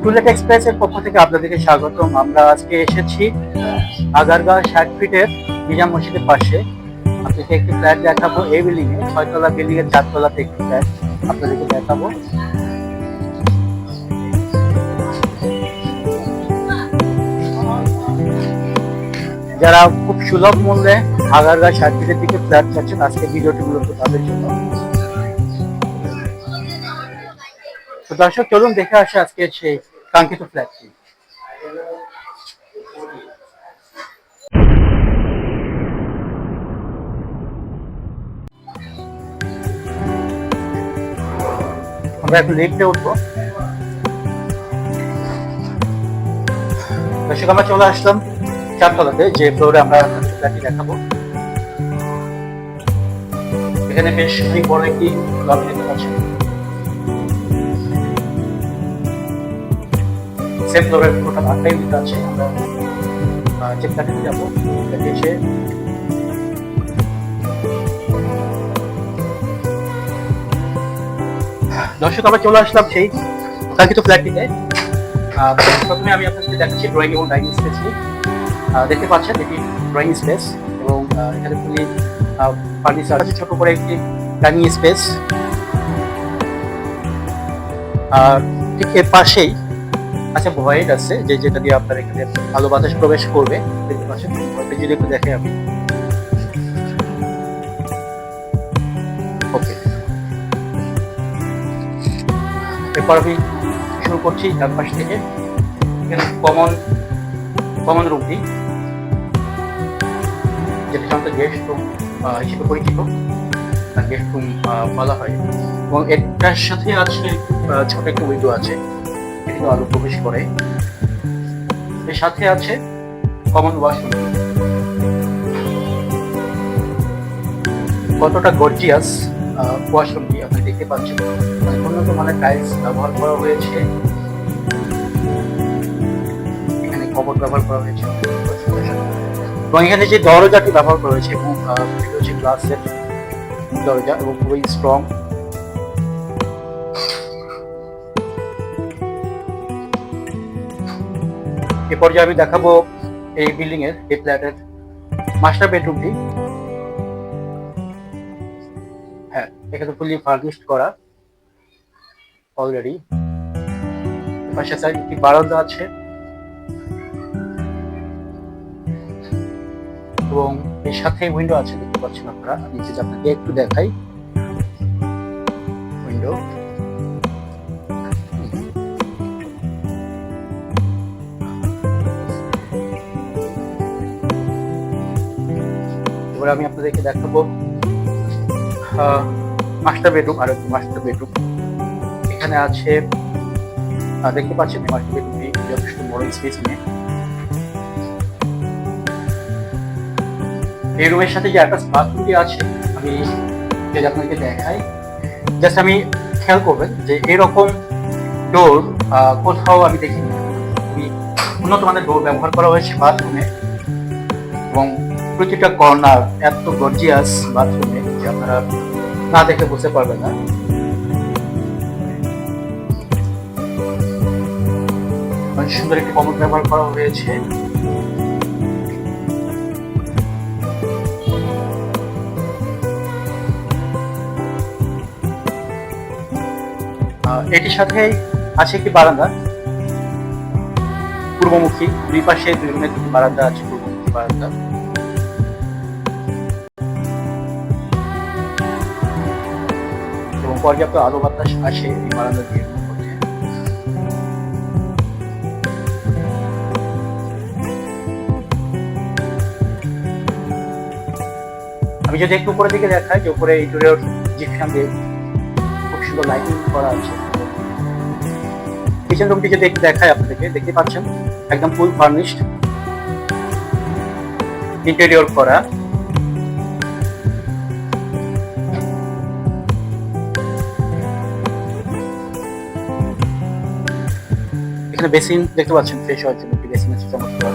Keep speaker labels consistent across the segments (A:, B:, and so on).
A: To-let এক্সপ্রেসের পক্ষ থেকে আপনাদেরকে স্বাগতম। আমরা আজকে এসেছি আগারগাঁও 60 ফিটের নিজাম মসজিদের পাশে। আপনাদেরকে একটি ফ্ল্যাট দেখাবো। এই বিল্ডিং এ 6 তলা বিল্ডিং এর 4 তলাতে একটি ফ্ল্যাট আপনাদেরকে দেখাবো। যারা খুব সুলভ মূল্যে আগারগাঁও 60 ফিটের দিকে ফ্ল্যাট চাচ্ছেন, আজকে ভিডিওটি মূলত তাদের জন্য। তো দর্শক, চলুন দেখে আসে আজকে সেই কাঙ্ক্ষিত ফ্ল্যাটটি। আমরা এখন লিফটে উঠবো। দর্শক, আমরা চলে আসলাম 4 তলাতে, যে ফ্লোরে আমরা ফ্ল্যাটটি দেখাবো। এখানে বেশ অনেক বড় একটি লবি দেখতে পাচ্ছেন। সেম ফ্লোরের টোটাল 8টা ইউনিট আছে। আমরা যে ফ্ল্যাটে যাবো ফ্ল্যাটে এসে দর্শক, আমরা চলে আসলাম সেই কাঙ্ক্ষিত ফ্ল্যাটটিতে। প্রথমে আমি আপনাদের দেখাচ্ছি ড্রয়িং এবং ডাইনিং স্পেসটি। দেখতে পাচ্ছেন এটি ড্রয়িং স্পেস এবং এখানে খুবই ফার্নিচার আছে। ছোট করে একটি ডাইনিং স্পেস, আর ঠিক এর পাশেই আছে ভয়েড আছে, যেটা দিয়ে আপনার এখানে ভালো বাতাস প্রবেশ করবে। দেখতে পাচ্ছেন, যদি একটু দেখে আমি। ওকে, এরপর আমি শুরু করছি ডান পাশ থেকে। এখানে কমন রুমটি, যেটা সাধারণত গেস্ট রুম হিসেবে পরিচিত, গেস্ট রুম বলা হয়। এবং এটার সাথে আছে ছোট একটা উইন্ডো আছে, এটি আলো প্রবেশ করে। এর সাথে আছে কমন ওয়াশরুম। কতটা গর্জিয়াস ওয়াশরুমটি আপনি দেখতে পাচ্ছেন। উন্নত মানের টাইলস ব্যবহার করা হয়েছে, এখানে কবর ব্যবহার করা হয়েছে এবং এখানে যে দরজাটি ব্যবহার করা হয়েছে এবং এটি হচ্ছে গ্লাসের দরজা এবং খুবই স্ট্রং। এ পর্যায়ে আমি দেখাবো এই বিল্ডিং এর, এই ফ্ল্যাটের মাস্টার বেডরুমটি। হ্যাঁ, এখানে ফুলি ফার্নিশড করা অলরেডি। পাশে সাইড একটি বারান্দা আছে এবং এর সাথে উইন্ডো আছে, দেখতে পাচ্ছেন আপনারা। নিচে আপনাকে একটু দেখাই উইন্ডো। এবার আমি আপনাদেরকে দেখাবো মাস্টার বেডরুম। আর একটি মাস্টার বেডরুম এখানে আছে, দেখতে পাচ্ছেন। মাস্টার বেডরুমটি যথেষ্ট বড় স্পেস নিয়ে। এই রুমের সাথে যে অ্যাটাচ বাথরুমটি আছে, আমি যদি আপনাদেরকে দেখাই, জাস্ট আমি খেয়াল করবেন যে এরকম ডোর কোথাও আমি দেখিনি। খুবই উন্নত মানের ডোর ব্যবহার করা হয়েছে বাথরুমে এবং প্রতিটা কর্নার এত গর্জিয়াস বাথরুমে যে আপনারা না দেখে বুঝতে পারবেন না। অনেক সুন্দর একটি কমোড ব্যবহার করা হয়েছে। এটির সাথে আছে একটি বারান্দা পূর্বমুখী। দুই পাশে দুই রুমের দুটি বারান্দা আছে, পূর্বমুখী বারান্দা। এবং পর্যাপ্ত আলো বাতাস আসে এই বারান্দা দিয়ে। আমি যদি একটু উপরের দিকে দেখাই, যে উপরে ইন্টেরিয়র জিপসাম দিয়ে খুব সুন্দর লাইটিং করা আছে। কিচেন রুমটি যদি একটু দেখায় আপনাদেরকে, দেখতে পাচ্ছেন একদম ফুল ফার্নিশড, ইন্টেরিয়র করা। এখানে বেসিন দেখতে পাচ্ছেন, ফ্রেশ হওয়ার জন্য একটি বেসিন আছে চমৎকার।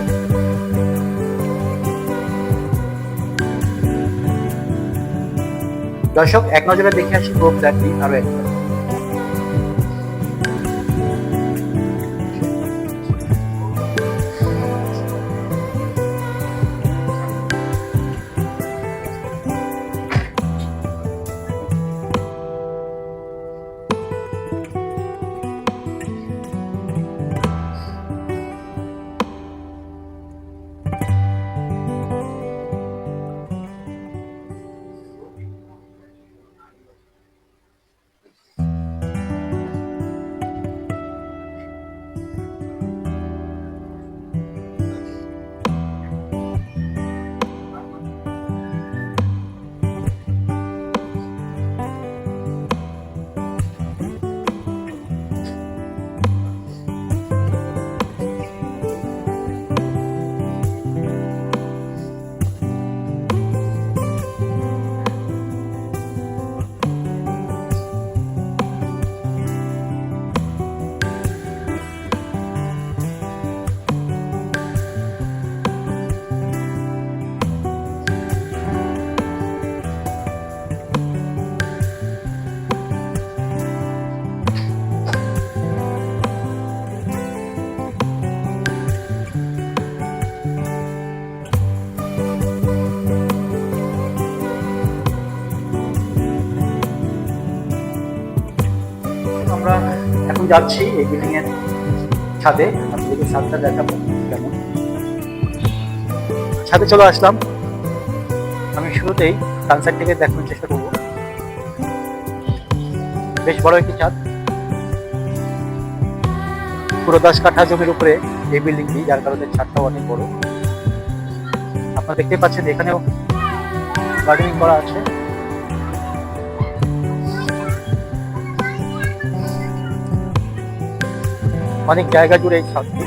A: দর্শক, এক নজরে দেখে আসি পুরো ফ্ল্যাটটি আরো একবার। আমরা এখন যাচ্ছি এই বিল্ডিং এর ছাদে, আপনাদেরকে ছাদটা দেখাবো কেমন। ছাদে চলে আসলাম। আমি শুরুতেই সানসাইড থেকে দেখানোর চেষ্টা করবো। বেশ বড় একটি ছাদ, পুরো 10 কাঠা জমির উপরে এই বিল্ডিংটি, যার কারণে ছাদটাও অনেক বড়। আপনারা দেখতে পাচ্ছেন এখানেও গার্ডেনিং করা আছে। অনেক জায়গা জুড়ে এই ছাদটি,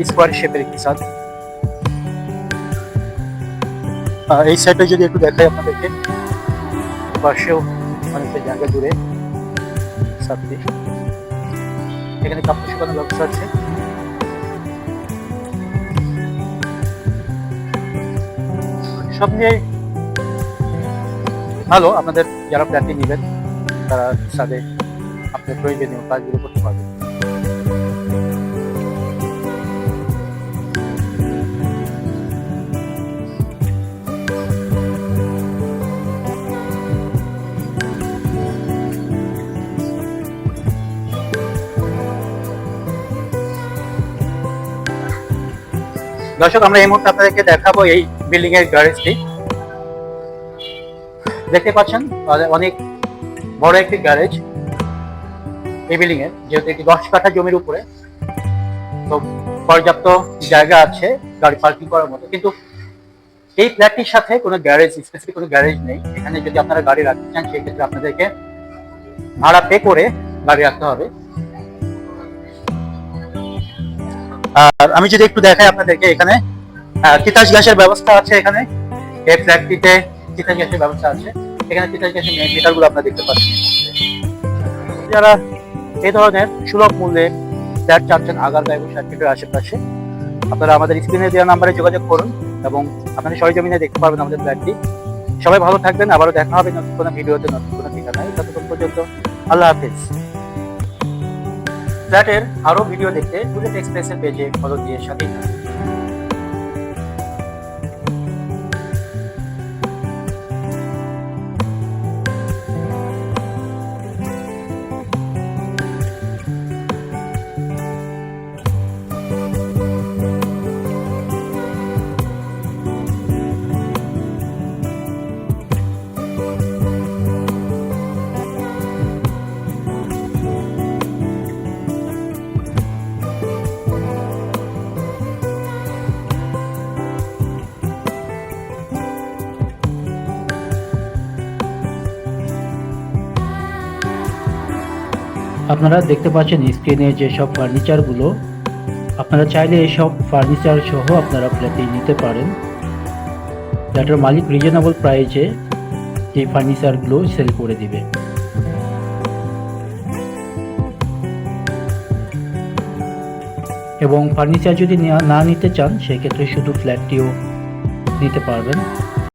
A: স্কোয়ার শেপের একটি ছাদ। এই সাইডে যদি একটু দেখাই আপনাদেরকে, পাশেও অনেকটা জায়গা জুড়ে ছাদটি। এখানে কাপড় শুকানোর ব্যবস্থা আছে। সব নিয়ে ভালো, আপনাদের যারা ফ্ল্যাটটি নেবেন তারা ছাদে আপনার প্রয়োজনীয় কাজগুলো করতে পারবেন। দর্শক, আমরা এই মুহূর্তে আপনাদেরকে দেখাবো এই বিল্ডিং এর গ্যারেজটি। দেখতে পাচ্ছেন অনেক বড় একটি গ্যারেজ এই বিল্ডিং এর, যেহেতু একটি 10 কাঠা জমির উপরে, তো পর্যাপ্ত জায়গা আছে গাড়ি পার্কিং করার মতো। কিন্তু এই ফ্ল্যাটটির সাথে কোনো গ্যারেজ, স্পেসিফিক কোনো গ্যারেজ নেই। এখানে যদি আপনারা গাড়ি রাখতে চান সেক্ষেত্রে আপনাদেরকে ভাড়া পে করে গাড়ি রাখতে হবে। আর আমি যদি একটু দেখাই আপনাদেরকে, এখানে তিতাস গ্যাসের ব্যবস্থা আছে। এখানে এই ফ্ল্যাটটিতে তিতাস গ্যাসের ব্যবস্থা আছে। এখানে তিতাস গ্যাসের মিটারগুলো আপনারা দেখতে পাচ্ছেন। যারা এই ধরনের সুলভ মূল্যে ফ্ল্যাট চাচ্ছেন আগারগাঁও এবং সার্কিটের আশেপাশে, আপনারা আমাদের স্ক্রিনে দেওয়া নাম্বারে যোগাযোগ করুন এবং আপনাদের সরেজমিনে দেখতে পারবেন আমাদের ফ্ল্যাটটি। সবাই ভালো থাকবেন, আবারও দেখা হবে নতুন কোনো ভিডিওতে, নতুন কোনো ঠিকানায়। ততক্ষণ পর্যন্ত আল্লাহ হাফেজ। ফ্ল্যাটের আরো ভিডিও দেখতে বুলেট এক্সপ্রেসের পেজে ফলো দিয়ে সাথেই থাকুন।
B: আপনারা দেখতে পাচ্ছেন স্ক্রিনে যেসব ফার্নিচারগুলো, আপনারা চাইলে এইসব ফার্নিচার সহ আপনারা ফ্ল্যাটে নিতে পারেন। ফ্ল্যাটের মালিক রিজনেবল প্রাইসে এই ফার্নিচারগুলো সেল করে দিবে। এবং ফার্নিচার যদি না নিতে চান সেক্ষেত্রে শুধু ফ্ল্যাটটিও নিতে পারবেন।